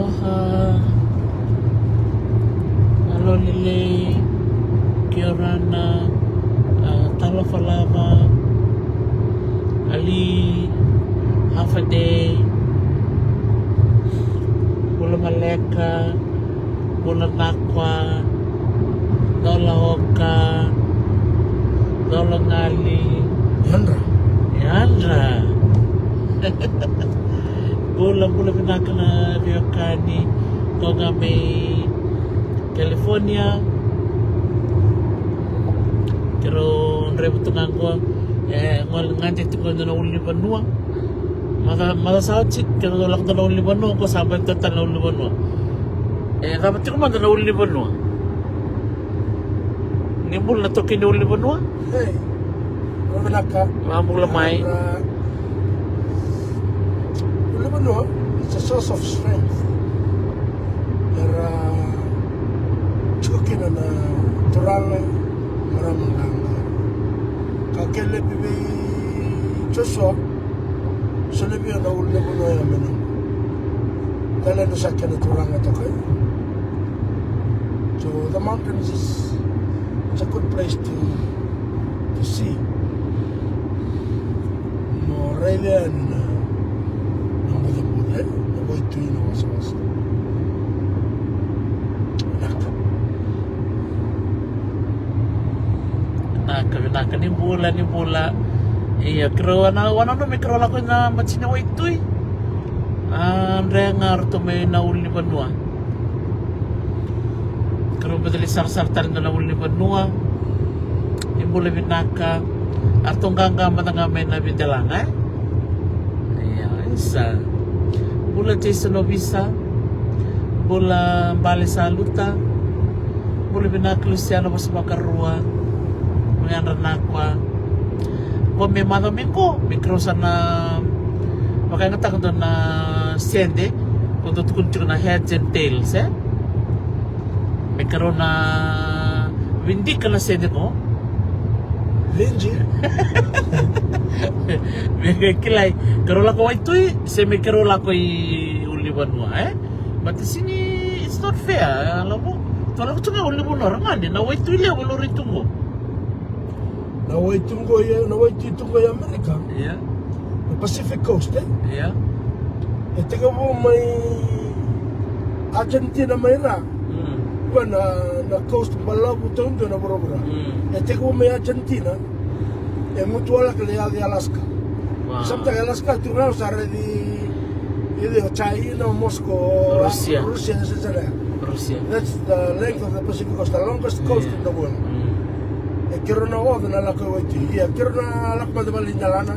Aloha, alo lile, Kiorana, Talafalava, Ali, half a day, Bula Maleka, Bula Nakwa, Dola Hoka, Dola Ngali, Yandra. Bula pinakana Viokani, Tonga May, California. Pero rebutungan ko ngol ngante ko na uli banua. Mata sa chik kero dolak na uli banua ko sabat ta na uli banua. Dapat ko man na uli banua. Nimbul na to kini uli banua. Hey. Malaka. Mamul lamay. Lebanon, it's a source of strength. There chukin na turanga maramanga. Kakele bibi Joshua, so lebi na Lebanon ya mena. Kala na sakya na turanga toke. So the mountains it's a good place to see. Morelia and Naka ni bula iya kero wana no mikro la ko na matsina wa itoy andre ngar to may nauli banua kero badali sar tar na nauli banua imbula binaka artong ganga matanga may na bidalanga iya isa bula Jason Obisa, bula Bale Saluta, bula Binak Luciano Basmakarua, mga Ranakwa. Kung may mingko, may krosa na makangata ko doon na sende, kung doon ko na heads and tails, may karoon na windy ka na sende mo. Linji. May kilay. Karola ko ito may karola ko uliban mo But sini it's not fair. Alam mo, tala ko tunga uliban mo rangan na wait to ile wala rito mo. Na wait tungo ya America. Yeah. The Pacific Coast Yeah. Ito ka mo may Argentina may ra. Na coast balabu tondo na borobra. Ito ko may Argentina. Mutuala que le de Alaska. Wow. Sometimes Alaska tu no sare di China, Moscow, Russia, etc. Russia. That's the length of the Pacific coast, the longest coast in the world. Quiero na oda na la ko wait. Yeah, quiero na la ko de balinalana.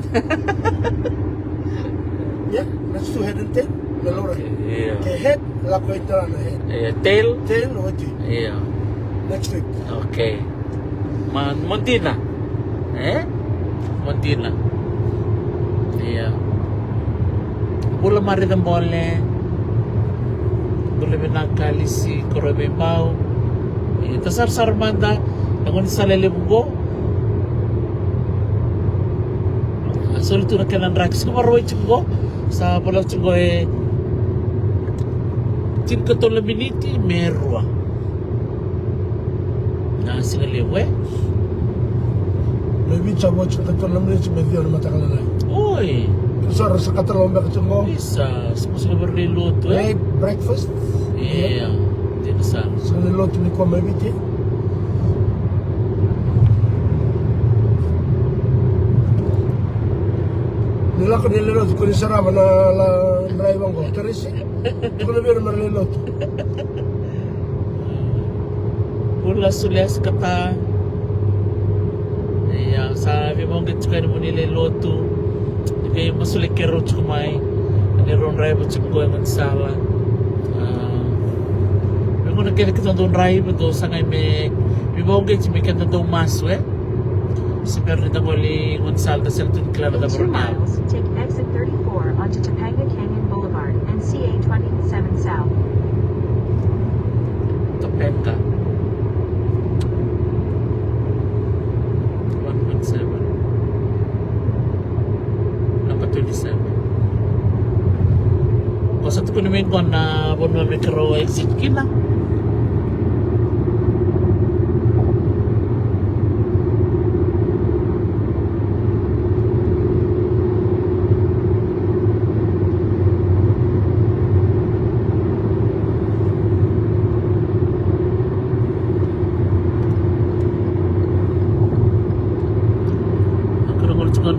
Yeah, let's do head and tail. Melora. Yeah. Okay, head la ko italana head. Tail. Tail wait. Yeah. Next week. Okay. Montina. Montina. Iya. Bula mari dan boleh. Bula binakali si Korobe Pau. Ito sar manda. Ako ni salele bugo. Solito na kanan rakis ko maroy chungo. Sa bola chungo tin katol miniti merwa. Na singalewe. Maybe chabo chunga to lamne medio na matakala na. Oi. Sar sa katalomba ka chungo. Bisa, semua berlilut Breakfast. Iya, tidak salah. Sa niloto ni ko maybe ti. Nila ko niloto ko ni sarama na la drive ko. Terisi. Ko na bero marliloto. Pula sulias kata. Iya, sabi mo ngit ko ni nililoto. Kaya masulik kero chumay. Ani ron drive chumgo ang sala. Kung nakikita doon drive do sa ngay may bibongge si may kanta doon maswe. Si Bernita Moli Gonzalez sa tun klaro da In 2 Borneo. miles, take exit 34 onto Topanga Canyon Boulevard and CA 27 South. Topeka. 1.7. Number 27. satu ko namin ko na bono mikro exit kina.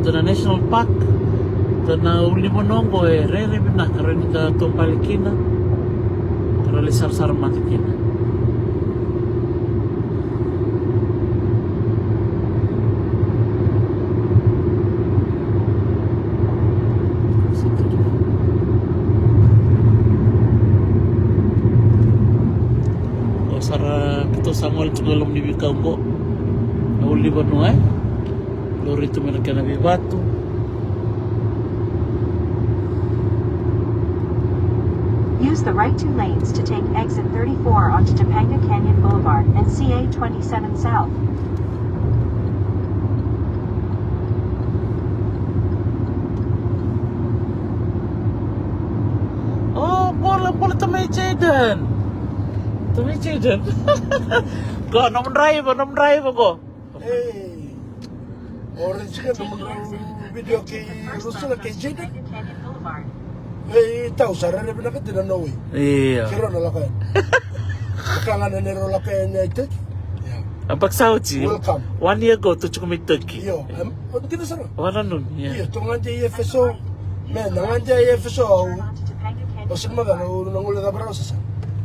Na National Park na uli mo nongo re na karon ka tumpalikina karali sar matikina o sara kito sangol tugolong ni bikaw ko na uli mo no lori itu mereka nabi batu. Use the right 2 lanes to take exit 34 onto Topanga Canyon Boulevard and CA 27 South. Oh, bola tamay Jaden. Tamay Jaden. Go, nom drive ko. Hey. Orange ka naman ang video kay Rosana kay Jaden. Eh, tao, sarili na ka, tinanaw eh. Iya. Kiro na lakayan. Baka na nero lakayan niya ito. Ang pagsauci, Welcome. 1 year ago, to chukumit turkey. Iyo, hindi na sarap. Wala nun, Iyo, yeah. tungan niya EFSO. Men, nangan niya EFSO. O sigma ka, nangulit na parang sasa.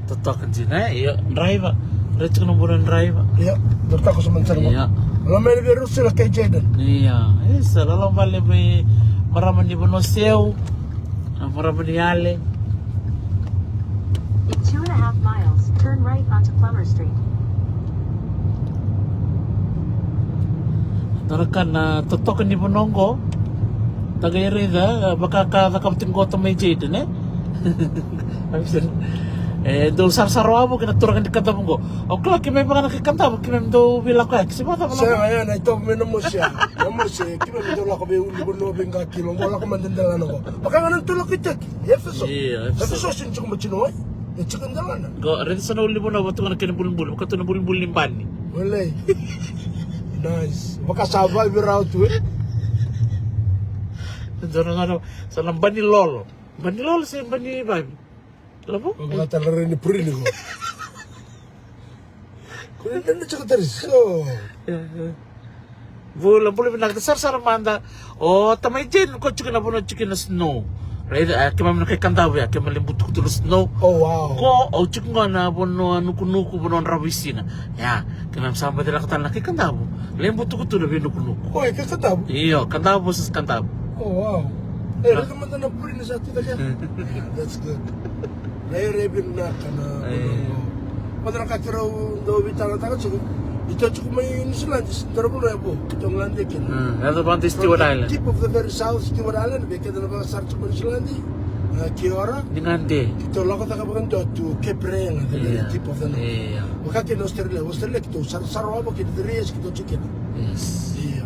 Totokan din, iya. Drive, Rich ko nang bulan drive. Iya, dorta ko sa mansan mo. Iya. Alam mo yung virus sila kay Jaden. Iya. Isa, lalang bali may maraman di Bonoseo. Maraman di Ale. In 2.5 miles, turn right onto Plummer Street. Tarakan na totokan di Bonongo. Tagay-rida, baka nakamating ko ito may Jaden do sar-saro mo kinaturakan di katabong ko. O klak may mga nakikanta mo kinam do bilang ko. Kasi bata mo Saya ngayon, ito minamos siya. Minamos siya. Kima midula ko ba yung libon-lobing ka kilong. Wala ko mandandalan ako. Baka nga nang tulak itak. EFSO. Iya, EFSO. EFSO sin chuk machinoy. Yung chikandalan. Go, rin sa nauli mo na bato nga kinabulbul. Baka ito nabulbul ni Bani. Wala eh. Nice. Baka survive route to eh. Doon nga sa nang Bani Lolo. Bani Lolo sa Bani Babi. Alam mo? Ang mga talaga ni Puri ko. Kung hindi na tsaka taris. So, Bulan boleh sar manda. Oh, tamay din ko chicken na buno chicken na snow. Right? Kaya man kay kandaw ya, kaya malimbut ko tulo snow. oh wow. Ko o chicken nga na buno nuku buno rawisina. Ya, kaya samba dila katan kay kandaw. Limbut ko tulo nuku. Oy, kakatab. Iyo, kandaw sa kandaw. Oh wow. Eh, rekomenda na Puri na sa atin kaya. That's good. Nairebin na ka na. Padra ka kiraw daw bitang-tangan siguro. Ito tsaka may New Zealand, dara mo na po. Itong landikin. Ano ba ang Stewart Island? Tip of the very south, Stewart Island. Beka na mga sarto mo New Zealand. Kiora. Ningande. Ito lang ko tagapagan doon to Cape Reng. The very tip of the north. Iya. Maka kina Australia. Australia kito, sarwa mo kina Dirias kito chicken. Yes. Iya.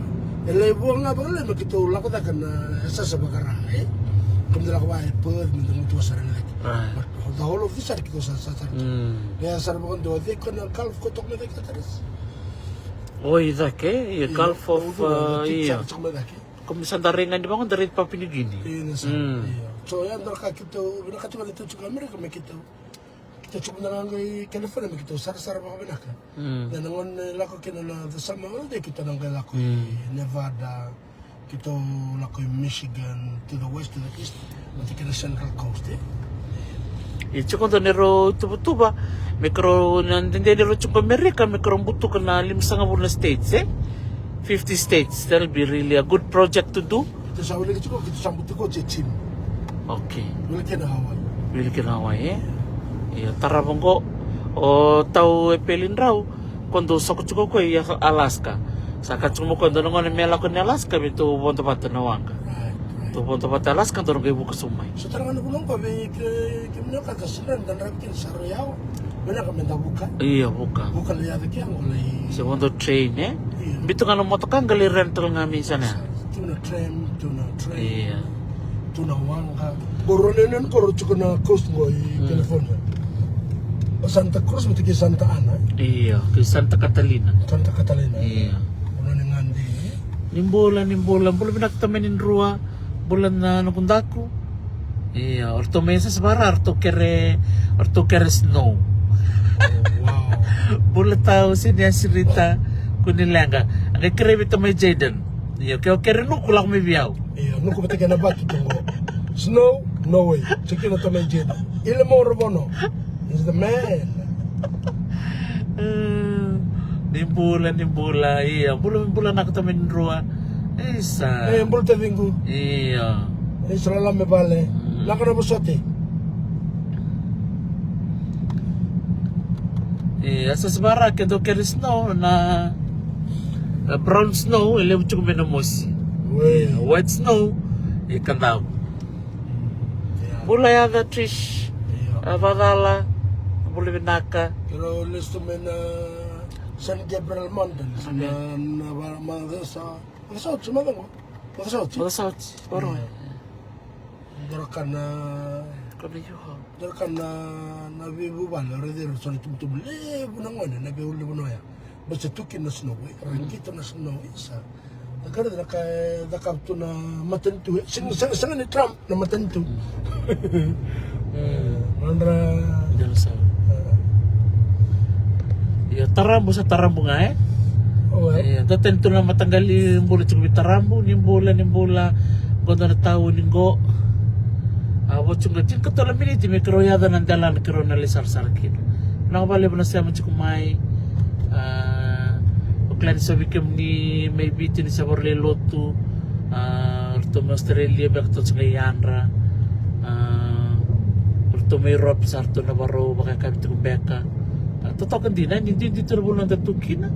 Elay buwang nga ba lang, makito lang ko tagan na sa bagara. Kumdala ko ba, Perth, mindang ito sa rin. Right. The whole of this are kito sa sarto. Kaya sarwa ko doon, they couldn't calf ko tok na kataris. Oh, iya ke? Iya Gulf of iya. Komisan daringan di bangun dari Papua New Guinea. Iya, so yan mereka kita cuma itu juga Amerika kita cuma nangai California kita sar-sar mga binaka. Dan nangon lako kina na the summer holiday kita nangai lako Nevada, kita lako Michigan to the west to the east, nanti kina Central Coast Itu kan nero tuba mikro nandinde nero chupa Amerika mikro butuh kena 5,5 states 50 states. That'll be really a good project to do. Kita sa uli kita sambut ko team. Okay. Wala kina Hawaii. Will Hawaii iya tarabong ko o tau epelin raw kondo sa kuchuko ko iya Alaska. Sa kachumo ko dono ngone mela ko ni Alaska bitu bonto patanawanga. Tu bonto Alaska dono ko ibu sumay. So tarangan ko lang pa kimno ka kasinan dan rakin sarayaw. Wala ka menda buka. Iya buka. Buka lihat kaya ngolay. Sa bonto train Bitu nga motor kan gali rental nga minsan Tuna train. Iya. Tunawanga. Koronenan koro cukup na coast go i California. Santa Cruz betul ke Santa Ana. Iya, ke Santa Catalina. Santa Catalina. Iya. Kuno ngandi. Nimbulan, boleh pinagtamenin ruwa, bulan na nakundaku. Iya, orto mesa sebara, orto kere snow. Wow. Boleh tahu sini cerita kunilanga. Ang kere bito may Jaden. Iya, kaya kere nukulak may biyaw. Iya, nuku betul ke na batu tunggu. Snow, no way. Cekin atau majid. Ilmu robono. He's the man. Nimbulan. Iya, bulan aku tamen ruwa. Isa. Mbul te vingu. Iya. Israel me vale. Nakana bosote. Iya, sa sebara ke do kere snow na brown snow, ele ucuk menamosi. Wey. White snow, ikan daw. Mulai ada Trish, Vadala, boleh binaka. Pero listo me na San Gabriel Mountain. Na Magasa. Magasot, sumagang mo. Magasot. Magasot, baru. Darakan na Kami juga. darakan na nabibubal. Reder sorry tumtum lebu na ngone nabibubal lebu ya. Basta tukin na snow. Rangkito na snow isa. Nagkara na kay dakapto na matentu. Sing ni Trump na matentu. Mandra Jangan salah. Ya tarambo sa tarambo nga oh Iya, tentu na matanggali yung bola cukup tarambo, yung bola, gondo na tao ninggo. Awat cunga cing ketola miniti me keroyada nan dalan kero na lesar sarkin. Nakabali mo na siya macukumay. Uklan sa bikem ni may bitin sa borle lotu. Orto mo Australia bakto sa Yanra. Orto may Europe sarto na baro baka kami tukumbeka. Totoo kan hindi dito na bulan tatukin na.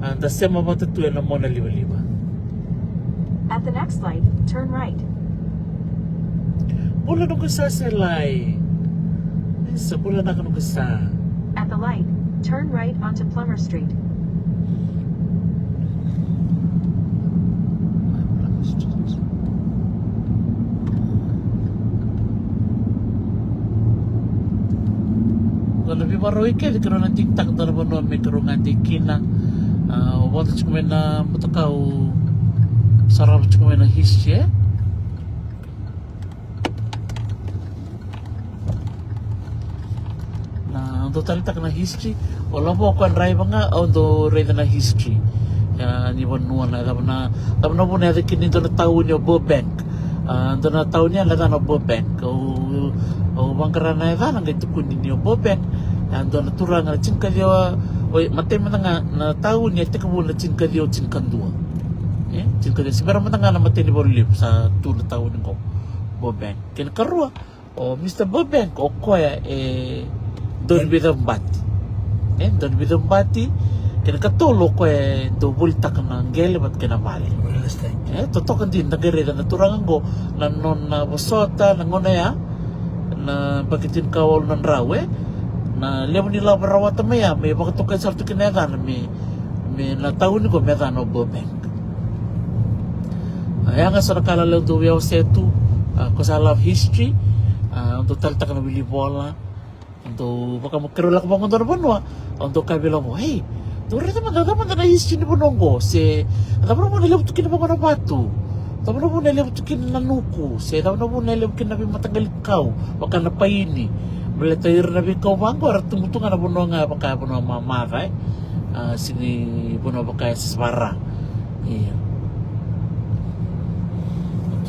Anda siya mabatutuan na mo na liwa-liwa. At the next light, turn right. Bulan ako sa selay. Sa bulan ako sa. At the light, turn right onto Plummer Street. Kalau lebih baru ikan kalau nanti tak terlalu banyak mikro nanti kina. Waktu cuma na mutakau sarap cuma na history. Na total tak na history. Wala po ako ang drive nga do read na history. Ni Banua na tapos na po na kini do na tawo niyo Burbank. Do na tawo niya na Burbank. O bangkara na ida nang ito kunin niyo Burbank. Do na turang na cingka dia. Oy, matay man nga na tawo niya tika mo na cingka dia cingkan dua. Cingka dia sigara man nga na matay ni Borlip sa tulo tawo niko Burbank. Kin karua o Mr. Burbank o koya Don Bidambati. Don Bidambati kin katulo ko do bultak ng gele bat kinamali. Totoo kan din nagareda na turangan ko na non na bosota na ngonaya na bagitin kawal ng rawe na lemo nila barawata maya may bakatukan sa to kinagan may na taon ko may no Burbank. Ay nga sa nakala do yaw setu ko sa love history untuk taltak na bili bola untuk baka magkarulak ba ng Banua untuk kabila mo hey Dore naman na history ni Bonongo se tapos mo nilabot kin ba na batu tapos mo nilabot kin na nuko se tapos mo nilabot kin na matagal ikaw baka napaini beletayir na bikaw bango at tumutungan na Bononga baka Bononga mamaka sini Bononga baka sa Sabara iya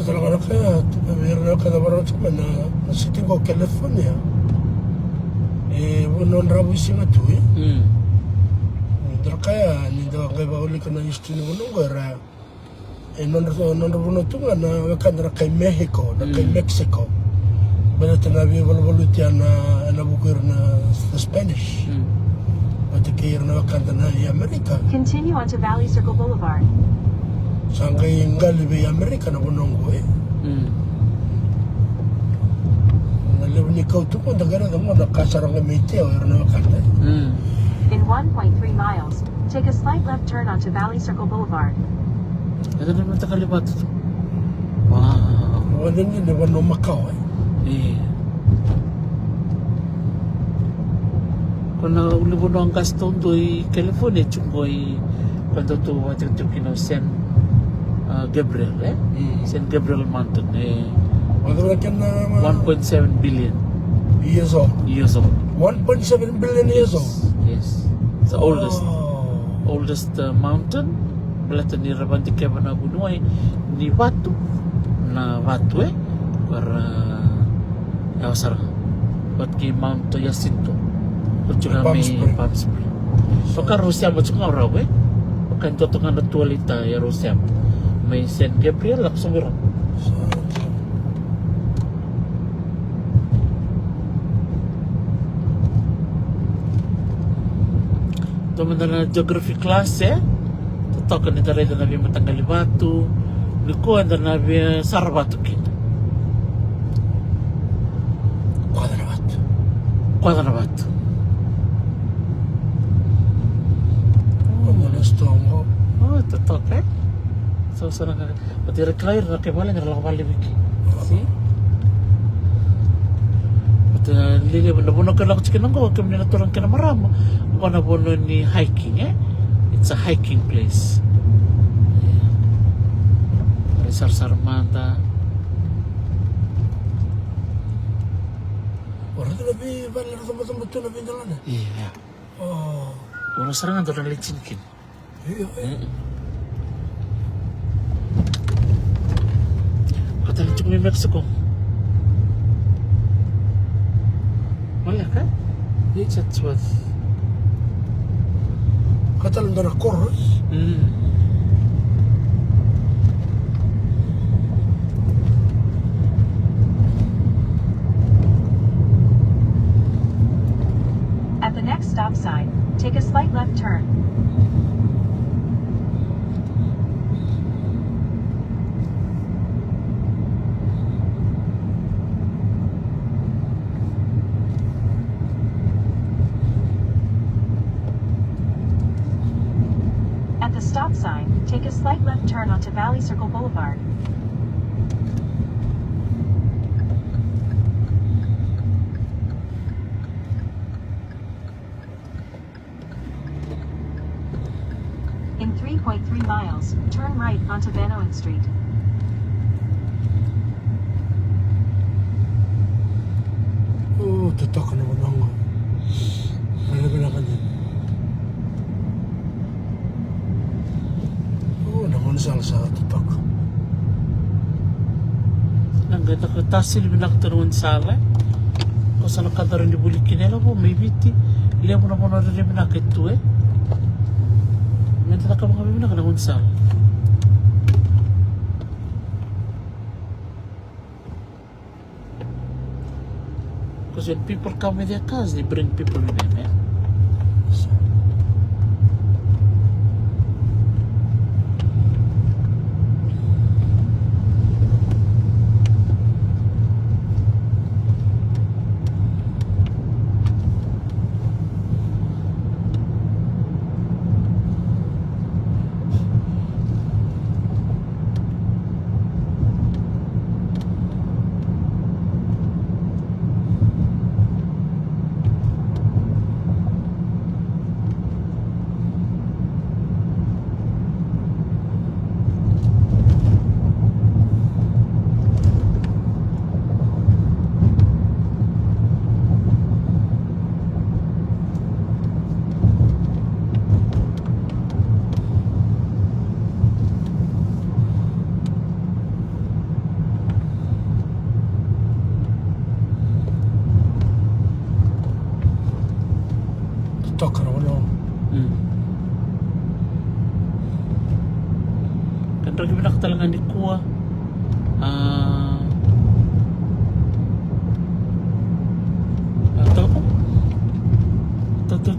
talaga kaya meron ka na baro cuma na city ko California Bonon rabu singa tu kaya nindo kay bauli ko na history ni Bonongo era non buno tunga na wakanda kay Mexico na kay Mexico bala tanabi bolo na bukur na Spanish pati kay na wakanda na America Continue onto Valley Circle Boulevard. sangay ngali be America na Bonongo nalib ni kau tu pun dagara mo na kasarang meteo na wakanda In 1.3 miles, take a slight left turn onto Valley Circle Boulevard. ito naman takalibat ito wow Wadan din naman no Macau Iya. Kuna ulibuno ang Gaston doy California chungoy quando tu wati tu kino San Gabriel San Gabriel Mountain Wadan kan na 1.7 billion years old. 1.7 billion years old. Yes. It's the oldest mountain. Belata ni Rabanti Kebana Bunuay ni Watu na Watu para Yawasara. Buat ki Mount Jacinto. At juga Palm may Springs. Palm Springs. Pagka Rusia mo tsaka raw Pagka ito nga natualita ya Rusia may San Gabriel laksumira. Teman na geography class Tatokan nita rin na nabi matanggali batu. Likuan na nabi sarabatu kita. Quadrabatu. Stongo. Oh, tatok So sana ka. Pati recliner na kebala nga lang bali wiki. See? Pati lili nabuno ka lang chikin ngo kami na turang kana maramo. Ako nabuno ni hiking It's a hiking place. Resar Sarmanta. Orang tu lebih banyak tempat-tempat tu lebih jalan Iya. Oh. Orang serangan tu dah licin kin. Iya. Kata licin di Mexico. Malah kan? Ini Chatsworth. Kata lu darah korus. At the next stop sign, take a slight left turn. At the stop sign, take a slight left turn onto Valley Circle Boulevard. In 3.3 miles, turn right onto Van Owen Street. Oh, tutok na naman. Ano ba na kanya? Oh, naman sa tutok. Ang ganda ko tasil binaktaruan sala. Kung saan nakadarin di bulikin nila po, maybe ilan mo na po na rin binakit to May tataka mga kami nakanangon sala. Because when people come with their cars, they bring people with them, Tutok na naman. Kan lagi binaktalangan di kuah. Atau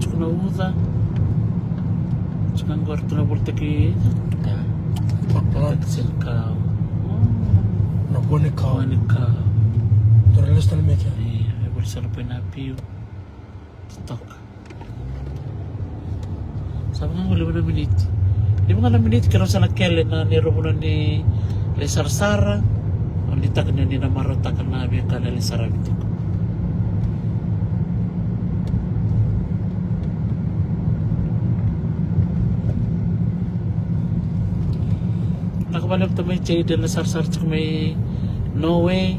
cukup na uza. Cukup guardo na burteki. Pakpalan. Taksil kau. Napone ka. Kawan kau. Turalis na naman siya. Ay boleh salah penapiu. Stok. Sabi nga wala mo na minit. Di mo nga na minit kaya sa nakele na nirobunan ni Sarsara. Wanita kena ni namarata kana biya kanali sarabiti ko. Nakabalap to may chay na sarsar tsaka may no way.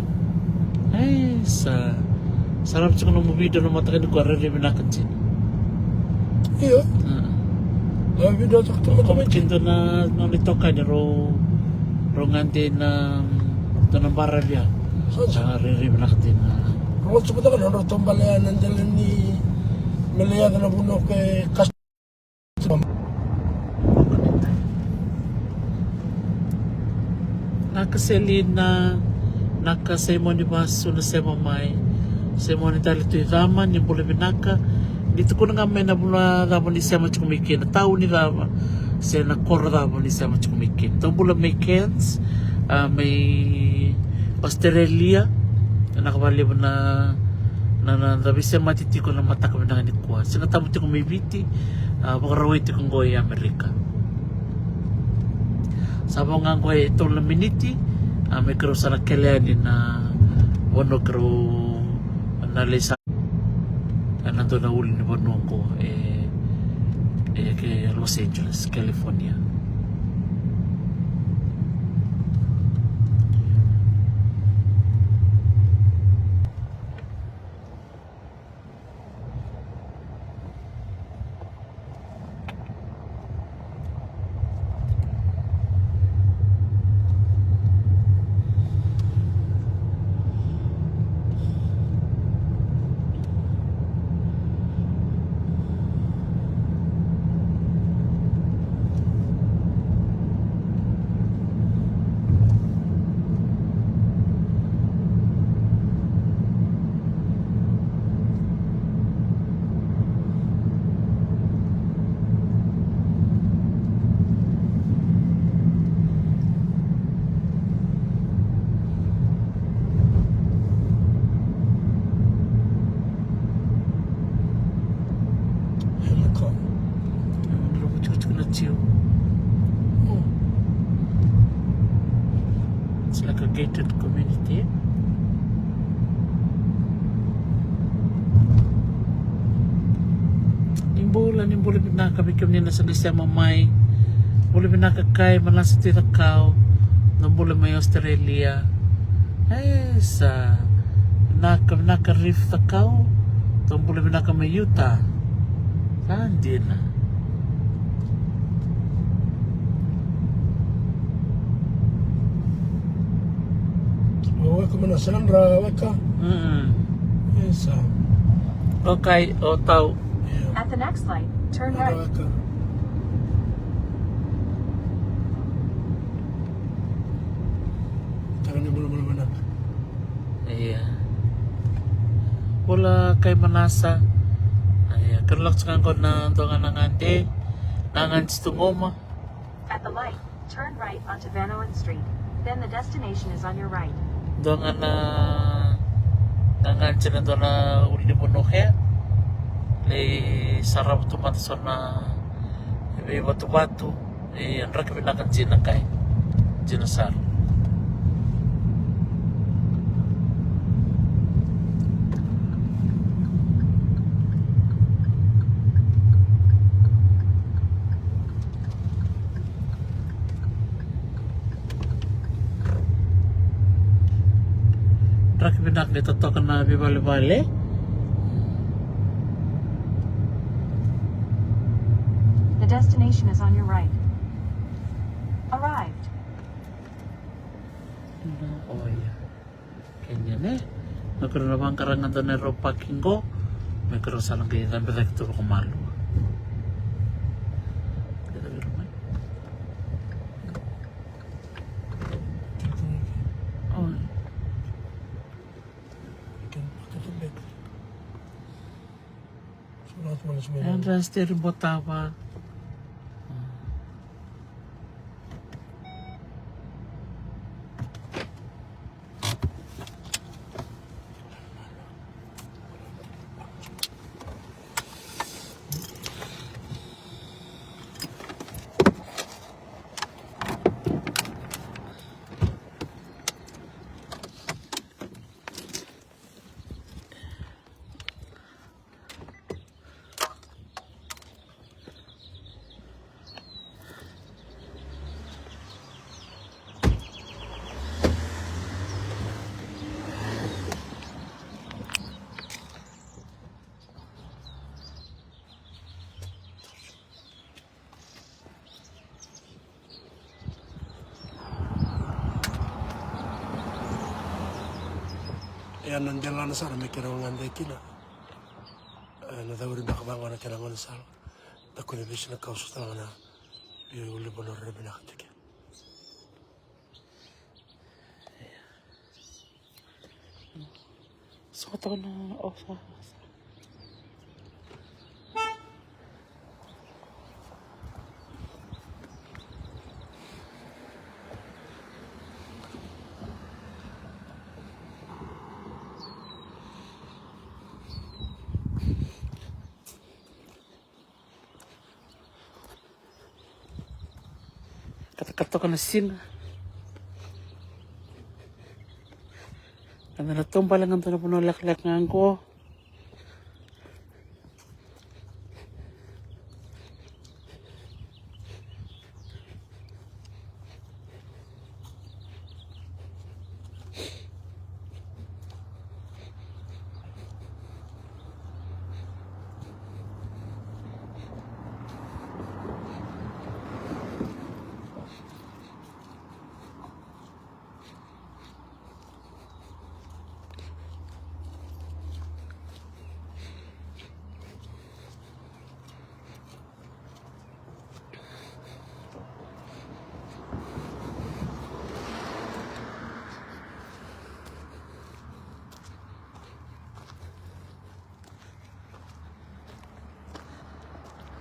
Ay, sarap tsaka nung mabida na matakin ko arari minakan sin. Iya. Tapi dah tak tahu kami. Cinta na nito ka niya ro nganti na nambarra biya. Sa arari minakan na. Kalau sebetulnya kan orang tombalayan jalan ni melihat na buno ke kas. Nakaseli na nakasemoni baso na sema mai semoni tali tu zaman yang boleh binaka dito ko nga may nabula dapat ni sema chukumikin na tao ni dama se na korra dapat ni sema chukumikin to bula may Cairns may Australia na nakabali mo na dabi sema titi ko na mata kami na ganit kuha sina tamo ti ko may biti pagkaraway ti kong goy Amerika. Sabaw nga ko ay itong laminiti, may karo sa nakilani na wano karo nalisa nandun na uli ni wano ko kay Los Angeles, California. It's like a gated community. Nimbola pinakabikam nila sa lisya mamay. Boleh pinakakay malasa tirakao. Nimbola may Australia. Ay, sa pinaka-reef takao. Boleh pinaka may Utah. Saan din na? Weka mana Sandra weka. Yes. Okay, o tao. At the next light, turn right. Weka. Tangan ni mula mana. Iya. Wala kay manasa. Ay, karlak sa ko na tonga nangante. Nangan stungoma. At the light, turn right onto Van Owen Street. Then the destination is on your right. Dongan na nangan sila doon na uli mo nohe. Le sarap tu matason na may batu-batu. Ang rakibin na kan sina kay Jinasar. Rakibin na ito ka na bibali-bali. The destination is on your right. Arrived. Oh iya. Kanya nagkaroon na bang karangan doon na road parking ko? May karoon sa lang kaya tampi tayo ito kumalo. Oh. Surat mana semua. Ayan, rasti rin botawa. Yan nandiyan lang na sana may kinangan day kina. Nadawin na kabang na kinangan na sal. Dako ni bis na kausap lang na. Yung uli mo na rin binakatikin. Sukat ako na sa kata-kata ka na sin. Ano na tumpa lang ang ito na puno laklak nga ko.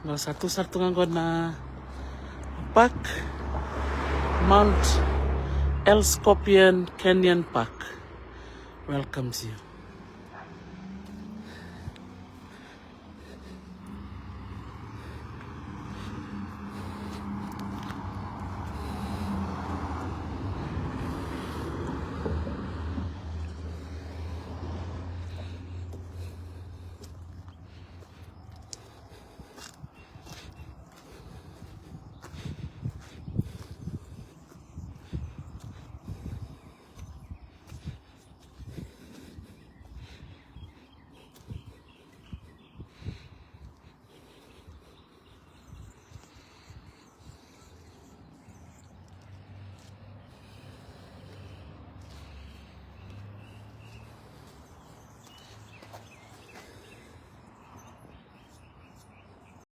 Nah, satu-satu nganggo na Park Mount Elscopian Canyon Park welcomes you.